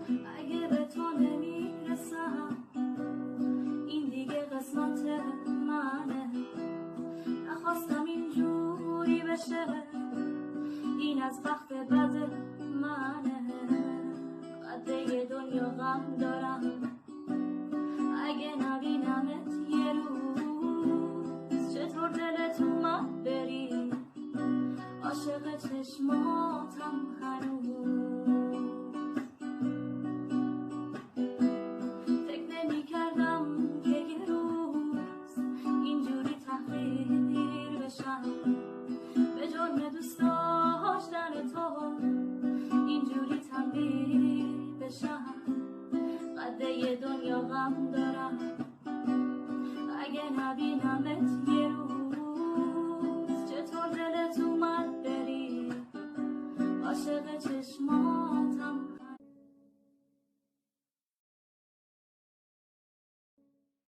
اگه به تو نمیرسم این دیگه قسمت منه. نخواستم اینجوری بشه، این از بخت بد منه. قده دنیا غم دارم اگه نبینمت یه روز. چطور دلت اومد بری، عاشق چشماتم هنوز. فکر نمی کردم که یه روز اینجوری تحقیر بشم، به جرم دوست داشتن تو اینجوری تنبیه بشم. قده دنیا غم دارم اگه نبینمت یه